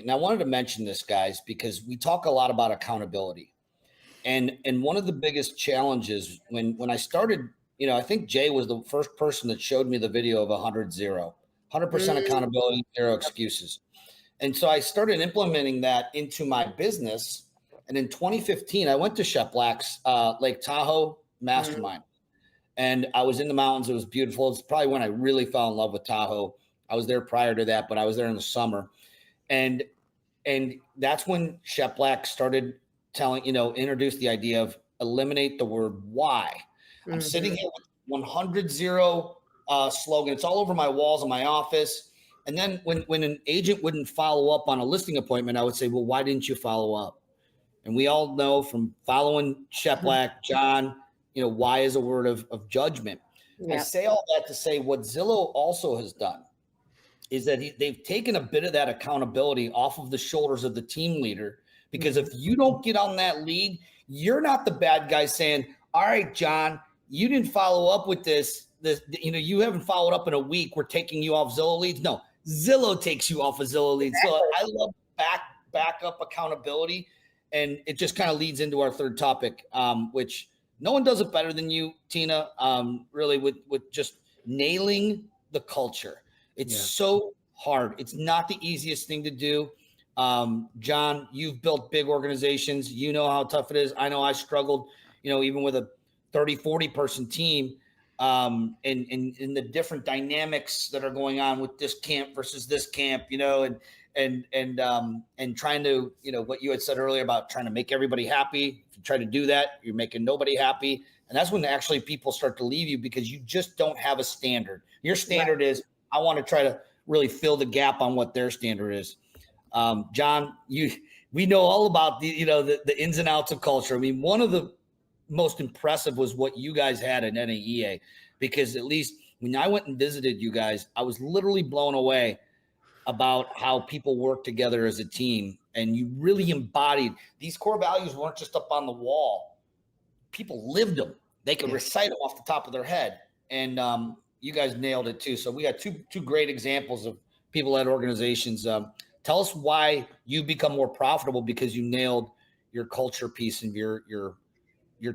And I wanted to mention this, guys, because we talk a lot about accountability. And one of the biggest challenges when I started, I think Jay was the first person that showed me the video of 100% accountability, zero excuses. And so I started implementing that into my business. And in 2015, I went to Shep Black's Lake Tahoe mastermind. And I was in the mountains. It was beautiful. It's probably when I really fell in love with Tahoe. I was there prior to that, but I was there in the summer. And that's when Shep Black started introduced the idea of eliminate the word why. I'm sitting here with 100 zero slogan. It's all over my walls in my office. And then when an agent wouldn't follow up on a listing appointment, I would say, well, why didn't you follow up? And we all know from following Shep Black, John, why is a word of judgment. Yeah. I say all that to say what Zillow also has done is that they've taken a bit of that accountability off of the shoulders of the team leader, because if you don't get on that lead, you're not the bad guy saying, all right, John, you didn't follow up with this, you haven't followed up in a week. We're taking you off Zillow leads. No, Zillow takes you off of Zillow leads. So I love backup accountability. And it just kind of leads into our third topic, which no one does it better than you, Tina, really with just nailing the culture. It's so hard. It's not the easiest thing to do. John, you've built big organizations. You know how tough it is. I know I struggled, even with a 30, 40 person team, and the different dynamics that are going on with this camp versus this camp, and trying to, what you had said earlier about trying to make everybody happy. If you try to do that, you're making nobody happy. And that's when actually people start to leave you because you just don't have a standard. Your standard is, I want to try to really fill the gap on what their standard is. John, we know all about the ins and outs of culture. I mean, one of the most impressive was what you guys had at NAEA, because at least when I went and visited you guys, I was literally blown away about how people work together as a team. And you really embodied these core values. Weren't just up on the wall. People lived them. They could recite them off the top of their head. And you guys nailed it too. So we got two great examples of people at organizations. Tell us why you become more profitable because you nailed your culture piece and your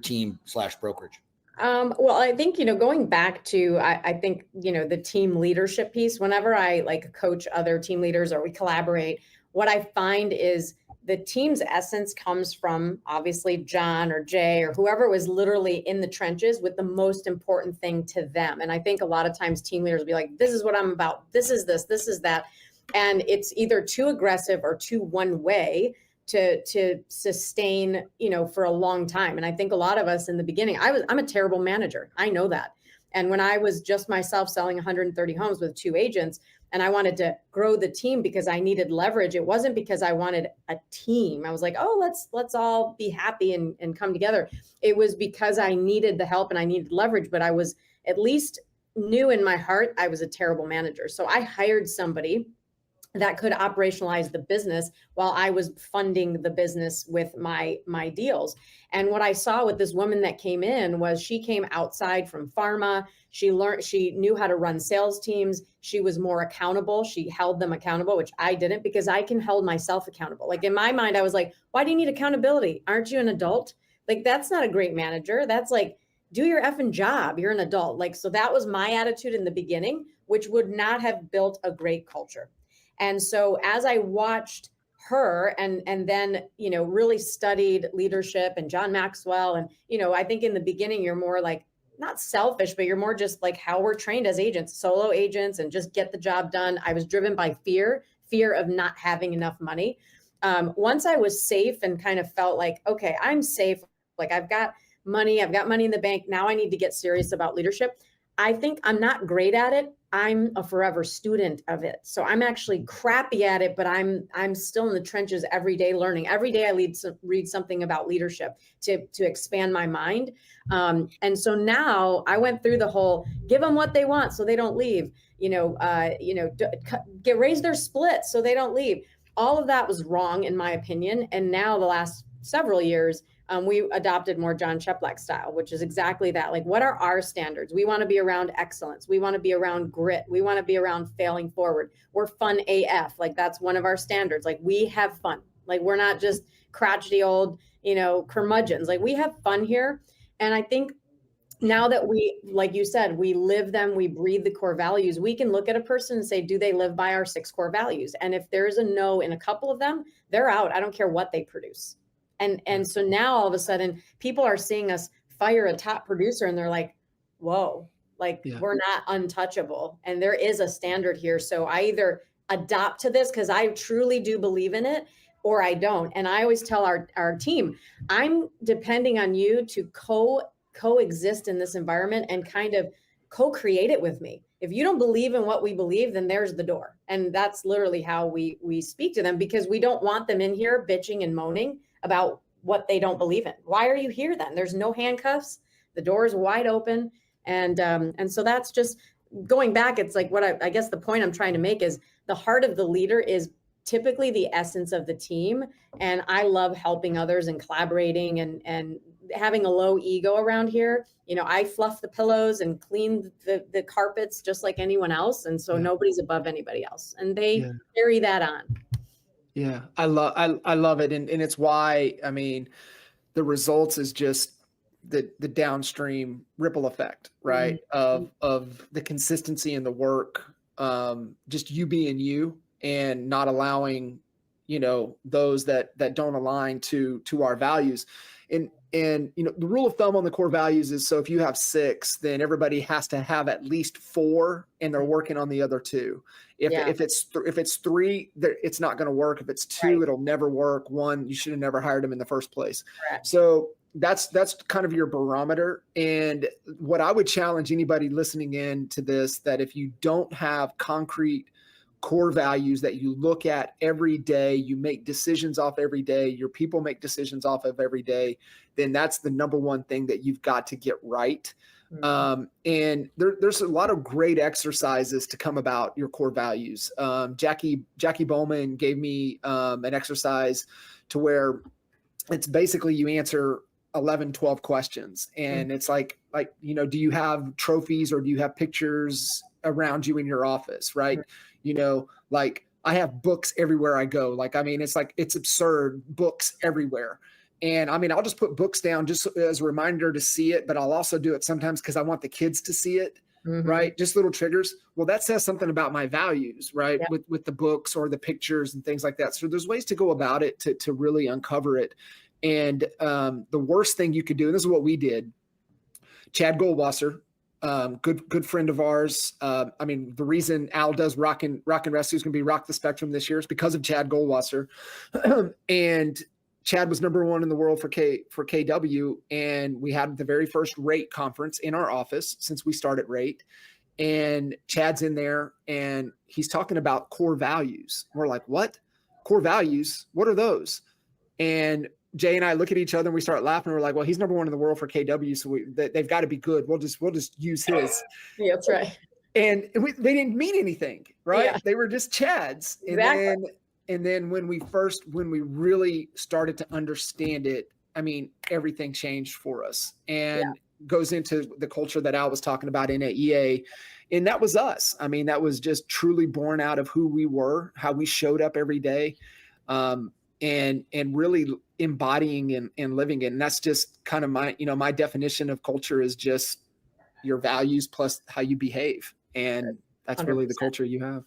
team / brokerage. Well, I think, going back to, I think, the team leadership piece, whenever I coach other team leaders or we collaborate, what I find is the team's essence comes from obviously John or Jay or whoever was literally in the trenches with the most important thing to them. And I think a lot of times team leaders will be like, this is what I'm about. This is this is that. And it's either too aggressive or too one way to sustain, for a long time. And I think a lot of us in the beginning, I'm a terrible manager. I know that. And when I was just myself selling 130 homes with 2 agents, and I wanted to grow the team because I needed leverage, it wasn't because I wanted a team. I was like, oh, let's all be happy and come together. It was because I needed the help and I needed leverage, but I was at least knew in my heart I was a terrible manager. So I hired somebody that could operationalize the business while I was funding the business with my deals. And what I saw with this woman that came in was she came outside from pharma. She knew how to run sales teams. She was more accountable. She held them accountable, which I didn't, because I can hold myself accountable. Like in my mind, I was like, why do you need accountability? Aren't you an adult? Like, that's not a great manager. That's like, do your effing job. You're an adult. So that was my attitude in the beginning, which would not have built a great culture. And so as I watched her and then, really studied leadership and John Maxwell, and, I think in the beginning, you're more like, not selfish, but you're more just like how we're trained as agents, solo agents, and just get the job done. I was driven by fear of not having enough money. Once I was safe and kind of felt like, okay, I'm safe. Like I've got money in the bank. Now I need to get serious about leadership. I think I'm not great at it. I'm a forever student of it. So I'm actually crappy at it, but I'm still in the trenches every day learning. Every day I read something about leadership to expand my mind. And so now I went through the whole give them what they want so they don't leave, raise their splits so they don't leave. All of that was wrong in my opinion. And now the last several years, we adopted more John Cheplack style, which is exactly that. Like, what are our standards? We want to be around excellence. We want to be around grit. We want to be around failing forward. We're fun AF. Like, that's one of our standards. Like, we have fun. Like, we're not just crotchety old, curmudgeons. Like, we have fun here. And I think now that we, like you said, we live them, we breathe the core values, we can look at a person and say, do they live by our 6 core values? And if there's a no in a couple of them, they're out. I don't care what they produce. And so now all of a sudden people are seeing us fire a top producer and they're like, whoa, like we're not untouchable. And there is a standard here. So I either adopt to this because I truly do believe in it, or I don't. And I always tell our team, I'm depending on you to coexist in this environment and kind of co-create it with me. If you don't believe in what we believe, then there's the door. And that's literally how we speak to them, because we don't want them in here bitching and moaning about what they don't believe in. Why are you here then? There's no handcuffs. The door is wide open. And so that's just going back. It's like what I guess the point I'm trying to make is the heart of the leader is typically the essence of the team. And I love helping others and collaborating and having a low ego around here. I fluff the pillows and clean the carpets just like anyone else. And so nobody's above anybody else. And they carry that on. Yeah, I love it. And it's why, I mean, the results is just the downstream ripple effect, right? Mm-hmm. Of the consistency in the work, just you being you and not allowing, those that don't align to our values. And the rule of thumb on the core values is, so if you have 6, then everybody has to have at least 4 and they're working on the other 2. If it's 3, it's not going to work. If it's 2, it'll never work. 1, you should have never hired them in the first place. Correct. So that's kind of your barometer. And what I would challenge anybody listening in to this, that if you don't have concrete core values that you look at every day, you make decisions off every day, your people make decisions off of every day, then that's the number one thing that you've got to get right. Mm-hmm. And there's a lot of great exercises to come about your core values. Jackie Bowman gave me an exercise to where it's basically you answer 11, 12 questions. And it's like, do you have trophies or do you have pictures around you in your office? Right. Like I have books everywhere I go. It's absurd, books everywhere. And I mean, I'll just put books down just as a reminder to see it, but I'll also do it sometimes because I want the kids to see it. Mm-hmm. Right. Just little triggers. Well, that says something about my values, right? Yep. With the books or the pictures and things like that. So there's ways to go about it to really uncover it. And the worst thing you could do, and this is what we did, Chad Goldwasser, good friend of ours. The reason Al does Rock and Rescue is going to be Rock the Spectrum this year is because of Chad Goldwasser. And Chad was number 1 in the world for KW. And we had the very first rate conference in our office since we started rate. And Chad's in there and he's talking about core values. We're like, what? Core values? What are those? And Jay and I look at each other and we start laughing. We're like, well, he's number 1 in the world for KW. So they've got to be good. We'll just use his. Yeah, that's right. And they didn't mean anything, right? Yeah. They were just Chads. Exactly. And then when we really started to understand it, I mean, everything changed for us and goes into the culture that Al was talking about in AEA. And that was us. I mean, that was just truly born out of who we were, how we showed up every day. And really embodying and living it. And that's just kind of my definition of culture is just your values plus how you behave. And that's 100%. Really the culture you have.